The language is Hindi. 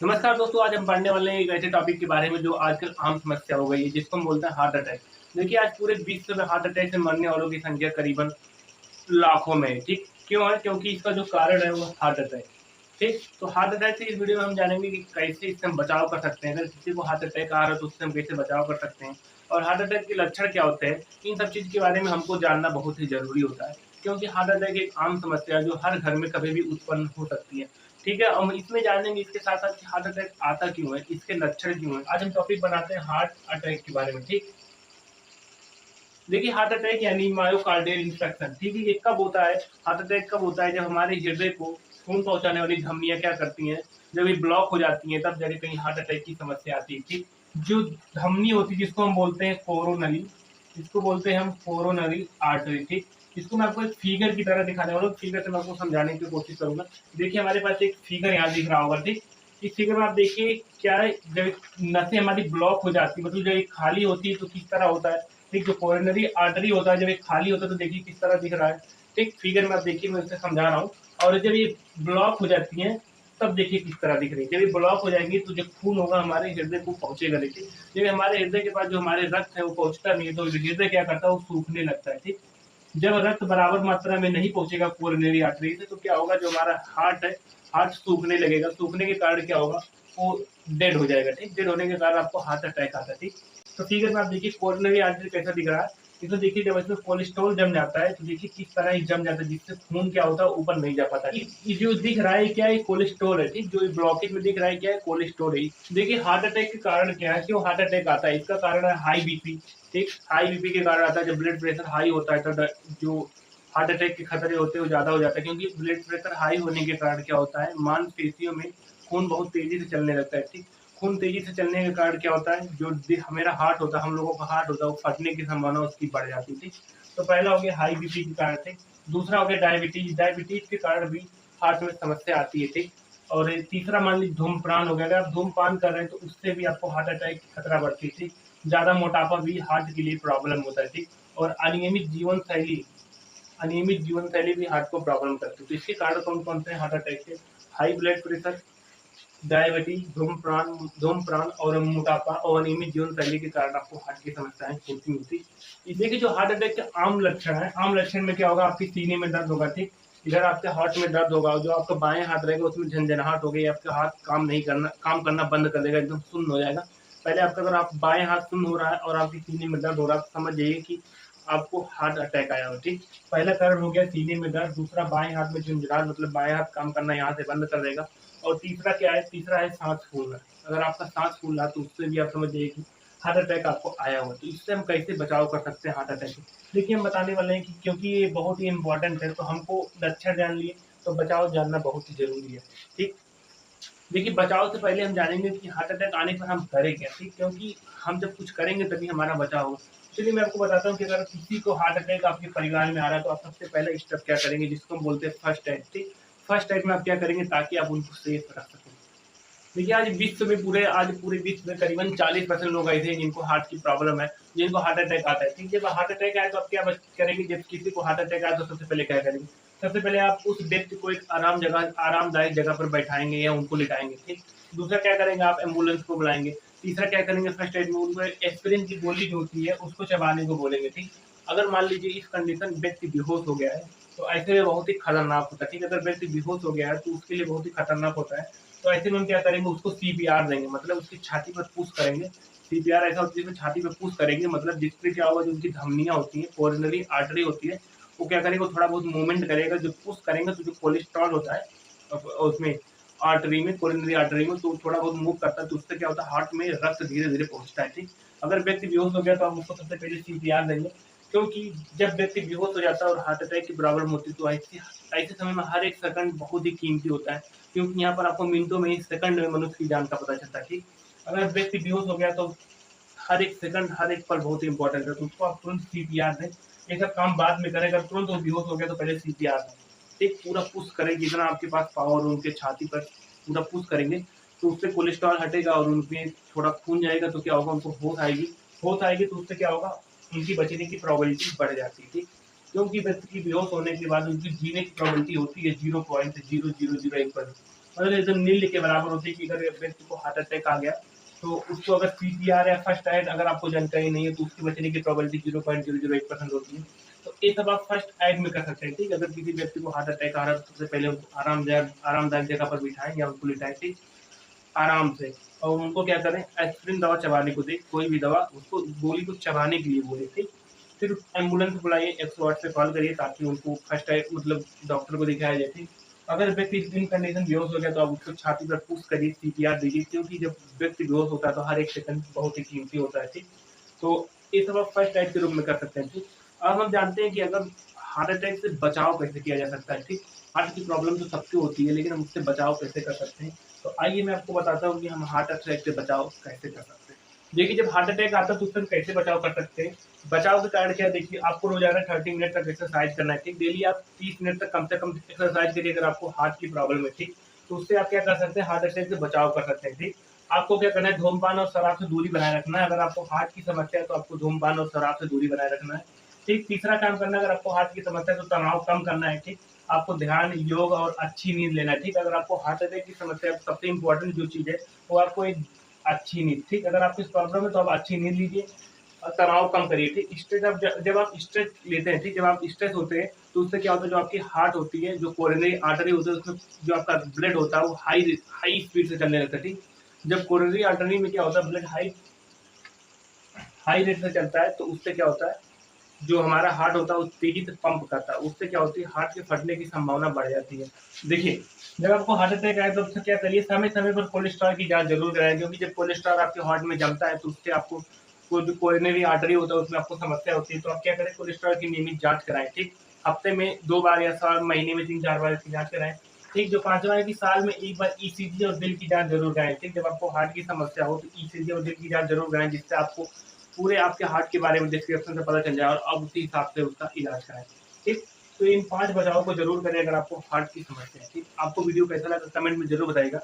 नमस्कार दोस्तों, आज हम पढ़ने वाले हैं एक ऐसे टॉपिक के बारे में जो आजकल आम समस्या हो गई है, जिसको हम बोलते हैं हार्ट अटैक। देखिए, आज पूरे विश्व में हार्ट अटैक से मरने वालों की संख्या करीबन लाखों में है। ठीक क्यों है? क्योंकि इसका जो कारण है वो हार्ट अटैक। ठीक, तो हार्ट अटैक से इस वीडियो में हम जानेंगे कि कैसे इससे हम बचाव कर सकते हैं। अगर किसी को हार्ट अटैक आ रहा है तो उससे हम कैसे बचाव कर सकते हैं, और हार्ट अटैक के लक्षण क्या होते हैं, इन सब चीज़ के बारे में हमको जानना बहुत ही ज़रूरी होता है। क्योंकि हार्ट अटैक एक आम समस्या है जो हर घर में कभी भी उत्पन्न हो सकती है। ठीक है, हम इसमें जानेंगे इसके साथ-साथ कि हार्ट अटैक आता क्यों है, इसके लक्षण क्यों हैं। आज हम टॉपिक बनाते हैं हार्ट अटैक के बारे में। ठीक, देखिए, हार्ट अटैक यानी मायोकार्डियल इंफेक्शन। ठीक है, ये कब होता है? हार्ट अटैक कब होता है? जब हमारे हृदय को खून पहुंचाने वाली धमनियां क्या करती हैं, जब ये ब्लॉक हो जाती हैं, तब जाके कहीं हार्ट अटैक की समस्या आती है। ठीक, जो धमनी होती है जिसको हम बोलते हैं कोरोनरी, इसको बोलते हैं हम कोरोनरी आर्टरी। ठीक, इसको मैं आपको एक फिगर की तरह दिखाने वाला हूँ। फिगर से मैं आपको समझाने की कोशिश करूंगा। देखिए, हमारे पास एक फिगर यहाँ दिख रहा होगा। ठीक, इस फिगर में आप देखिए क्या है, जब नसें हमारी ब्लॉक हो जाती है, मतलब जब खाली होती है तो किस तरह होता है। ठीक, जो कोरोनरी आर्टरी होता है जब ये खाली होता है तो देखिए किस तरह दिख रहा है। ठीक, फिगर में आप देखिए, मैं इसे समझा रहा हूँ। और जब ये ब्लॉक हो जाती है तब देखिए किस तरह दिख रही है। जब ये ब्लॉक हो जाएंगी तो जो खून होगा हमारे हृदय को पहुंचेगा। देखिए, जब हमारे हृदय के पास जो हमारे रक्त है वो पहुंचता नहीं है तो हृदय क्या करता है, वो सूखने लगता है। ठीक, जब रक्त बराबर मात्रा में नहीं पहुंचेगा कोरोनरी आर्टरी से तो क्या होगा, जो हमारा हार्ट है, हार्ट सूखने लगेगा। सूखने के कारण क्या होगा, वो डेड हो जाएगा। ठीक, डेड होने के कारण आपको हार्ट अटैक आता है। ठीक, तो फिगर में आप देखिए कोरोनरी आर्टरी कैसा दिख रहा है। इसमें देखिए जब इसमें कोलेस्ट्रॉल जम जाता है तो देखिए किस तरह ही जम जाता है, जिससे खून क्या होता है, ऊपर नहीं जा पाता। ये जो दिख रहा है क्या है, कोलेस्ट्रॉल है। ठीक, जो ब्लॉकेज में दिख रहा है क्या है, कोलेस्ट्रॉल है। देखिए, हार्ट अटैक के कारण क्या है, क्यों हार्ट अटैक आता है, इसका कारण है हाई बीपी। ठीक, हाई बीपी के कारण आता है। जब ब्लड प्रेशर हाई होता है तो जो हार्ट अटैक के खतरे होते हैं वो ज्यादा हो जाता है। क्योंकि ब्लड प्रेशर हाई होने के कारण क्या होता है, मांसपेशियों में खून बहुत तेजी से चलने लगता है। ठीक, खून तेजी से चलने के कारण क्या होता है, जो मेरा हार्ट होता है, हम लोगों का हार्ट होता है, वो फटने की संभावना उसकी बढ़ जाती है। ठीक, तो पहला हो गया हाई बीपी के कारण। ठीक, दूसरा हो गया डायबिटीज। डायबिटीज के कारण भी हार्ट में समस्या आती है। ठीक, और तीसरा मान लीजिए धूम्रपान हो गया। अगर आप धूम्रपान कर रहे हैं तो उससे भी आपको हार्ट अटैक की खतरा बढ़ती है। ठीक, ज्यादा मोटापा भी हार्ट के लिए प्रॉब्लम होता है। ठीक, और अनियमित जीवन शैली भी हार्ट को प्रॉब्लम करती है। तो इसके कारण कौन कौन से हार्ट अटैक के, हाई ब्लड प्रेशर, डायबिटीज, धूम्रपान और मोटापा और अनियमित जीवन शैली के कारण आपको हार्ट की समस्याएं होती। देखिए, जो हार्ट अटैक के आम लक्षण है, आम लक्षण में क्या होगा, आपके सीने में दर्द होगा। ठीक, इधर आपके हार्ट में दर्द होगा, जो आपका बाएं हाथ रहेगा उसमें झंझनाहट हो गई, आपका हाथ काम करना बंद कर देगा, एकदम सुन्न हो जाएगा। पहले आपका, अगर आप बाएं हाथ सुन्न हो रहा है और आपके सीने में दर्द हो रहा है तो समझ जाइए कि आपको हार्ट अटैक आया हो। ठीक, पहला कारण हो गया सीने में दर्द, दूसरा बाएं हाथ में झुंझुनाहट, मतलब बाएं हाथ काम करना यहाँ से बंद कर देगा। और तीसरा क्या है, तीसरा है सांस फूलना। अगर आपका सांस फूल रहा है तो उससे भी आप समझ जाइए कि हार्ट अटैक आपको आया हुआ। तो इससे हम कैसे बचाव कर सकते हैं हार्ट अटैक से। देखिए, हम बताने वाले हैं कि क्योंकि ये बहुत ही इंपॉर्टेंट है तो हमको लक्षण जान लिए तो बचाव जानना बहुत ही जरूरी है। ठीक, देखिए, बचाव से पहले हम जानेंगे कि हार्ट अटैक आने पर हम करें क्या। ठीक, क्योंकि हम जब कुछ करेंगे तभी हमारा बचाव होगा। चलिए मैं आपको बताता हूँ कि अगर किसी को हार्ट अटैक आपके परिवार में आ रहा है तो आप सबसे पहले स्टेप क्या करेंगे, जिसको हम बोलते हैं फर्स्ट एड। ठीक, फर्स्ट एड में आप क्या करेंगे ताकि आप उनको सेफ रख सकें। देखिए, आज पूरे विश्व में करीबन 40% लोग ऐसे हैं जिनको हार्ट की प्रॉब्लम है, जिनको हार्ट अटैक आता है। ठीक, जब हार्ट अटैक आए तो आप क्या करेंगे, जब किसी को हार्ट अटैक आए तो सबसे पहले क्या करेंगे, सबसे पहले आप उस व्यक्ति को एक आरामदायक जगह पर बैठाएंगे या उनको लिटाएंगे। ठीक, दूसरा क्या करेंगे, आप एम्बुलेंस को बुलाएंगे। तीसरा क्या करेंगे, फर्स्ट एड में उनको एस्पिरिन की गोली जो होती है उसको चबाने को बोलेंगे। ठीक, अगर मान लीजिए इस कंडीशन व्यक्ति बेहोश हो गया है तो ऐसे में बहुत ही खतरनाक होता है। ठीक, अगर व्यक्ति बेहोश हो गया है तो उसके लिए बहुत ही खतरनाक होता है। तो ऐसे में हम क्या करेंगे, उसको सीपीआर देंगे, मतलब उसकी छाती पर पुश करेंगे। सीपीआर ऐसा होता है जिसमें छाती पर पुश करेंगे, मतलब जिससे क्या होगा, जो उनकी धमनियां होती है, कोरोनरी आर्टरी होती है, वो क्या करेगा, थोड़ा बहुत मूवमेंट करेगा। जो पुश करेंगे तो जो कोलेस्ट्रॉल होता है उसमें आर्टरी में, कोरोनरी आर्टरी में, तो थोड़ा बहुत मूव करता है तो उससे क्या होता है, हार्ट में रक्त धीरे धीरे पहुंचता है। ठीक, अगर व्यक्ति बेहोश हो गया तो हम उसको सबसे पहले सीपीआर देंगे। क्योंकि जब व्यक्ति बेहोश हो जाता है और हार्ट अटैक की प्रॉब्लम होती है तो ऐसे समय में हर एक सेकंड बहुत ही कीमती होता है। क्योंकि यहाँ पर आपको मिनटों में ही, सेकंड में मनुष्य की जान का पता चलता है। ठीक, अगर व्यक्ति बेहोश हो गया तो हर एक सेकंड, हर एक पल बहुत ही इंपॉर्टेंट है, तो उसको आप तुरंत सीपीआर दें। ये सब काम बाद में करेगा, तुरंत वो बेहोश हो गया तो पहले सीपीआर दें। ठीक, पूरा पुश करें जितना आपके पास पावर हो, उनके छाती पर पूरा पुश करेंगे तो उससे कोलेस्ट्रॉल हटेगा और उनमें थोड़ा खून जाएगा तो क्या होगा, उनको होश आएगी तो उससे क्या होगा, उनकी बचने की प्रोबेबिलिटी बढ़ जाती है। ठीक, क्योंकि व्यक्ति की बेहोश होने के बाद उनकी जीने की प्रोबेबिलिटी होती है 0.0001%। मतलब एकदम नील के बराबर होती है कि अगर व्यक्ति को हार्ट अटैक आ गया तो उसको अगर CPR या फर्स्ट एड अगर आपको जानकारी नहीं है तो उसकी बचने की प्रोबेबिलिटी 0.001% होती है। तो ये सब आप फर्स्ट एड में कर सकते हैं, ठीक। अगर किसी व्यक्ति को हार्ट अटैक आ रहा है तो सबसे पहले उनको आरामदायक जगह पर बिठाएं या उनको लिटाएं, ठीक, आराम से। और उनको क्या करें, एस्पिरिन दवा चबाने को दें, कोई भी दवा उसको गोली को चबाने के लिए बोले, ठीक। फिर एम्बुलेंस बुलाइए, 108 पे कॉल करिए ताकि उनको फर्स्ट एड मतलब डॉक्टर को दिखाया जाए, ठीक। अगर व्यक्ति इन कंडीशन बेहोश हो गया तो आप उसको छाती पर पुश करिए, CPR दीजिए, क्योंकि जब व्यक्ति बेहोश होता है तो हर एक सेकंड बहुत ही कीमती होता है, ठीक। तो ये सब आप फर्स्ट एड के रूप में कर सकते हैं, ठीक। अब हम जानते हैं कि अगर हार्ट अटैक से बचाव कैसे किया जा सकता है, ठीक। हार्ट की प्रॉब्लम तो सबकी होती है, लेकिन हम उससे बचाव कैसे कर सकते हैं। तो आइए मैं आपको बताता हूँ कि हम हार्ट अटैक से बचाव कैसे कर सकते हैं। देखिए, जब हार्ट अटैक आता है तो उससे हम कैसे बचाव कर सकते हैं। बचाव के कारण क्या, देखिए आपको रोजाना 30 मिनट तक एक्सरसाइज करना है, ठीक। डेली आप 30 मिनट तक कम से कम एक्सरसाइज करिए अगर आपको हार्ट की प्रॉब्लम है, ठीक। तो उससे आप क्या कर सकते हैं, हार्ट अटैक से बचाव कर सकते हैं, ठीक। आपको क्या करना है, धूम्रपान और शराब से दूरी बनाए रखना है। अगर आपको हार्ट की समस्या है तो आपको धूम्रपान और शराब से दूरी बनाए रखना है, ठीक। तीसरा काम करना है, अगर आपको हार्ट की समस्या है तो तनाव कम करना है, ठीक। आपको ध्यान, योग और अच्छी नींद लेना है, ठीक। अगर आपको हार्ट अटैक की समस्या है तो सबसे इंपॉर्टेंट जो चीज है वो आपको एक अच्छी नींद, ठीक। अगर आपको इस प्रॉब्लम है तो आप अच्छी नींद लीजिए और तनाव कम करिए, ठीक। स्ट्रेस, आप जब आप स्ट्रेस लेते हैं, ठीक, जब आप स्ट्रेस होते हैं तो उससे क्या होता है, जो आपकी हार्ट होती है, जो कोरोनरी आर्टरी होती है, उसमें जो आपका ब्लड होता है वो हाई हाई स्पीड से चलने लगता है, ठीक। जब कोरोनरी आर्टरी में क्या होता है, ब्लड हाई हाई रेट से चलता है तो उससे क्या होता है, जो हमारा हार्ट होता है वो तेजी से पंप करता है, उससे क्या होती है, हार्ट के फटने की संभावना बढ़ जाती है। देखिए, जब आपको हार्ट अटैक आए तो उससे क्या करिए, समय समय पर कोलेस्ट्रॉल की जांच जरूर कराएं, क्योंकि जब कोलेस्ट्रॉल आपके हार्ट में जमता है तो उससे आपको जो कोरोनरी आर्टरी होता है उसमें आपको समस्या होती है। तो आप क्या करें, कोलेस्ट्रॉल की नियमित जांच कराएं, ठीक। हफ्ते में 2 बार या साल महीने में 3-4 बार इसकी जांच कराएं, ठीक। जो पांचवा है कि साल में एक बार ECG और दिल की जांच जरूर कराएं, ठीक। जब आपको हार्ट की समस्या हो तो ECG और दिल की जांच जरूर कराएं, जिससे आपको पूरे आपके हार्ट के बारे में डिस्क्रिप्शन से पता चल जाए और अब उसी हिसाब से उसका इलाज कराएं, ठीक। तो इन 5 बचाव को जरूर करें अगर आपको हार्ट की समस्या है, ठीक। आपको वीडियो कैसा लगा कमेंट में जरूर बताइएगा।